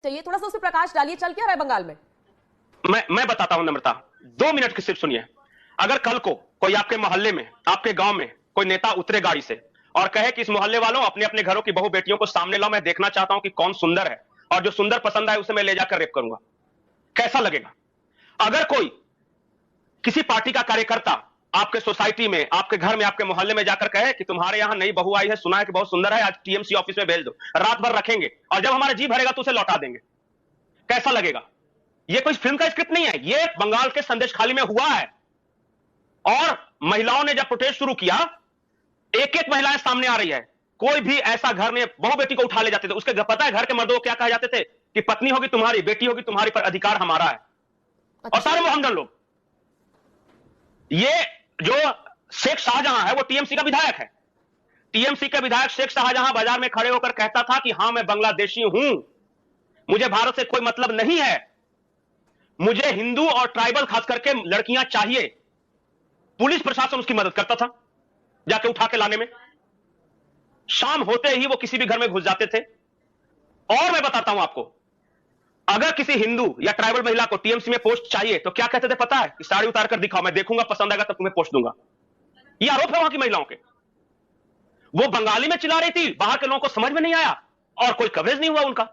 चाहिए, थोड़ा सा उस पर प्रकाश डालिए, चल क्या रहा है बंगाल में? मैं बताता हूं नम्रता, 2 मिनट की सिर्फ सुनिए। अगर कल को कोई आपके मोहल्ले में, आपके गांव में कोई नेता उतरे गाड़ी से और कहे कि इस मोहल्ले वालों अपने अपने घरों की बहु बेटियों को सामने लाओ, मैं देखना चाहता हूं कि कौन सुंदर है, और जो सुंदर पसंद आए उसे मैं ले जाकर रेप करूंगा, कैसा लगेगा? अगर कोई किसी पार्टी का कार्यकर्ता आपके सोसाइटी में, आपके घर में, आपके मोहल्ले में जाकर कहे कि तुम्हारे यहां नई बहू आई है, सुना है कि बहुत सुंदर है, आज टीएमसी ऑफिस में भेज दो, रात भर रखेंगे और जब हमारा जी भरेगा तो उसे लौटा देंगे, कैसा लगेगा? यह कोई फिल्म का स्क्रिप्ट नहीं है, यह बंगाल के संदेश खाली में हुआ है। और महिलाओं ने जब प्रोटेस्ट शुरू किया, एक एक महिलाएं सामने आ रही है। कोई भी ऐसा घर में बहु बेटी को उठा ले जाते थे, उसके पता है घर के मर्दों को क्या कहा जाते थे कि पत्नी होगी तुम्हारी, बेटी होगी तुम्हारी, पर अधिकार हमारा है। और सारे मोहम्मदन लोग, ये जो शेख शाहजहां है वो टीएमसी का विधायक है। टीएमसी के विधायक शेख शाहजहां बाजार में खड़े होकर कहता था कि हां मैं बांग्लादेशी हूं, मुझे भारत से कोई मतलब नहीं है, मुझे हिंदू और ट्राइबल खास करके लड़कियां चाहिए। पुलिस प्रशासन उसकी मदद करता था जाके उठा के लाने में। शाम होते ही वो किसी भी घर में घुस जाते थे। और मैं बताता हूं आपको, अगर किसी हिंदू या ट्राइबल महिला को टीएमसी में पोस्ट चाहिए तो क्या कहते थे पता है? कि साड़ी उतार कर दिखाओ, मैं देखूंगा, पसंद आएगा तब तुम्हें पोस्ट दूंगा। ये आरोप है वहां की महिलाओं के। वो बंगाली में चिल्ला रही थी, बाहर के लोगों को समझ में नहीं आया और कोई कवरेज नहीं हुआ उनका।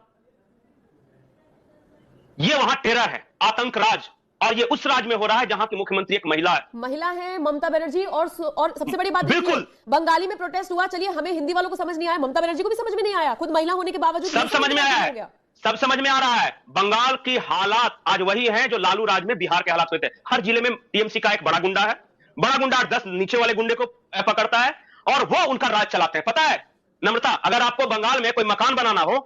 ये वहां टेरर है, आतंक राज, और ये उस राज में हो रहा है जहां की मुख्यमंत्री एक महिला है ममता बनर्जी। और सबसे बड़ी बात, बिल्कुल बंगाली में प्रोटेस्ट हुआ, चलिए हमें हिंदी वालों को समझ नहीं आया, ममता बनर्जी को भी समझ में नहीं आया, खुद महिला होने के बावजूद सब समझ में आया है, सब समझ में आ रहा है। बंगाल की हालात आज वही हैं जो लालू राज में बिहार के हालात हुए थे। हर जिले में टीएमसी का एक बड़ा गुंडा है, बड़ा गुंडा 10 नीचे वाले गुंडे को पकड़ता है और वो उनका राज चलाते हैं। पता है नम्रता, अगर आपको बंगाल में कोई मकान बनाना हो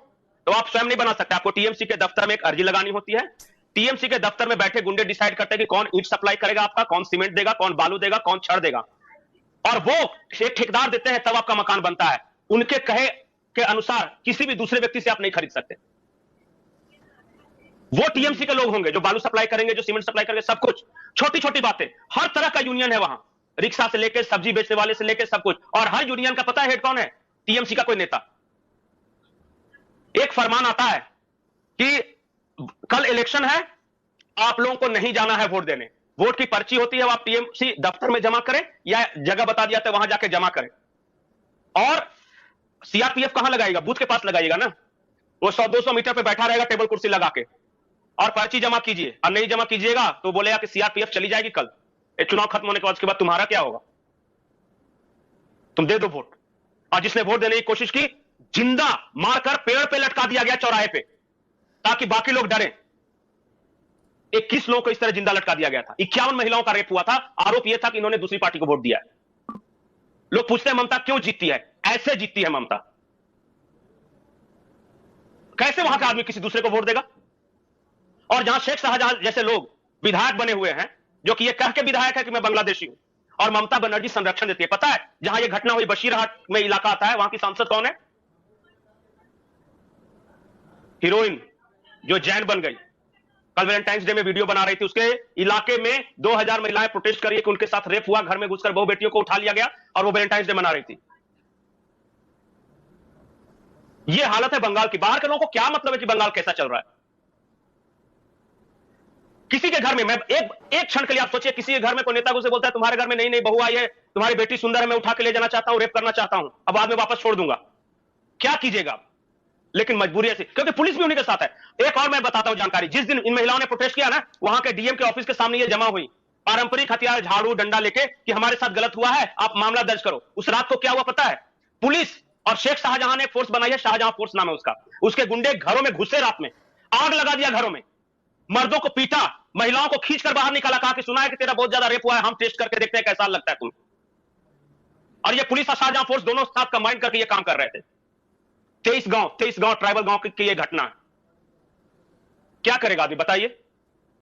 तो आप स्वयं नहीं बना सकते, आपको टीएमसी के दफ्तर में एक अर्जी लगानी होती है। टीएमसी के दफ्तर में बैठे गुंडे डिसाइड करते हैं कि कौन ईंट सप्लाई करेगा आपका, कौन सीमेंट देगा, कौन बालू देगा, कौन छड़ देगा, और वो एक ठेकेदार देते हैं, तब आपका मकान बनता है। उनके कहे के अनुसार किसी भी दूसरे व्यक्ति से आप नहीं खरीद सकते। वो टीएमसी के लोग होंगे जो बालू सप्लाई करेंगे, जो सीमेंट सप्लाई करेंगे, सब कुछ, छोटी छोटी बातें। हर तरह का यूनियन है वहां, रिक्शा से लेकर सब्जी बेचने वाले से लेकर सब कुछ। और हर यूनियन का पता है हेड कौन है? टीएमसी का कोई नेता। एक फरमान आता है कि कल इलेक्शन है, आप लोगों को नहीं जाना है वोट देने, वोट की पर्ची होती है, वो आप टीएमसी दफ्तर में जमा करें या जगह बता दिया जाता है वहां जाके जमा करें। और सीआरपीएफ कहां लगाएगा? बूथ के पास लगाइएगा ना, वो 100-200 मीटर पे बैठा रहेगा टेबल कुर्सी लगा के, और पर्ची जमा कीजिए, और नहीं जमा कीजिएगा तो बोलेगा कि सीआरपीएफ चली जाएगी कल, ये चुनाव खत्म होने के बाद, उसके बाद तुम्हारा क्या होगा? तुम दे दो वोट। और जिसने वोट देने की कोशिश की, जिंदा मारकर पेड़ पे लटका दिया गया चौराहे पे, ताकि बाकी लोग डरे। 21 लोगों को इस तरह जिंदा लटका दिया गया था। 51 महिलाओं का रेप हुआ था। आरोप यह था कि इन्होंने दूसरी पार्टी को वोट दिया है। लोग पूछते हैं ममता क्यों जीतती है? ऐसे जीतती है ममता। कैसे वहां का आदमी किसी दूसरे को वोट देगा? और जहां शेख शाहजहां जैसे लोग विधायक बने हुए हैं, जो कि ये कह के विधायक है कि मैं बांग्लादेशी हूं, और ममता बनर्जी संरक्षण देती है। पता है जहां यह घटना हुई बशीरहाट में इलाका आता है, वहां की सांसद कौन है? हीरोइन जो जैन बन गई, कल वैलेंटाइंस डे में वीडियो बना रही थी। उसके इलाके में 2000 महिलाएं प्रोटेस्ट कर रही है कि उनके साथ रेप हुआ, घर में घुसकर बहु बेटियों को उठा लिया गया, और वो वैलेंटाइंस डे मना रही थी। ये हालत है बंगाल की। बाहर के लोगों को क्या मतलब है कि बंगाल कैसा चल रहा है? किसी के घर में, मैं एक क्षण के लिए आप सोचिए, किसी के घर में कोई नेता उसे बोलता है तुम्हारे घर में नई नई बहू आई है, तुम्हारी बेटी सुंदर है, मैं उठा के ले जाना चाहता हूं, रेप करना चाहता हूं, अब बाद में वापस छोड़ दूंगा, क्या कीजिएगा? लेकिन मजबूरी ऐसी, क्योंकि पुलिस भी उन्हीं के साथ है। एक और मैं बताता हूं जानकारी, जिस दिन इन महिलाओं ने प्रोटेस्ट किया ना, वहां के डीएम के ऑफिस के सामने ये जमा हुई, पारंपरिक हथियार, झाड़ू, डंडा लेके कि हमारे साथ गलत हुआ है, आप मामला दर्ज करो। उस रात को क्या हुआ पता है? पुलिस और शेख शाहजहां ने एक फोर्स बनाई है, शाहजहां फोर्स नाम है उसका, उसके गुंडे घरों में घुसे, रात में आग लगा दिया घरों में, मर्दों को पीटा, महिलाओं को खींचकर बाहर निकाला, कहा कि सुना है कि तेरा बहुत ज्यादा रेप हुआ है, हम टेस्ट करके देखते हैं कैसा लगता है तुम। और ये पुलिस और शाहजहां फोर्स दोनों साथ कंबाइन करके ये काम कर रहे थे। 23 गांव ट्राइबल गांव की ये घटना। क्या करेगा अभी बताइए?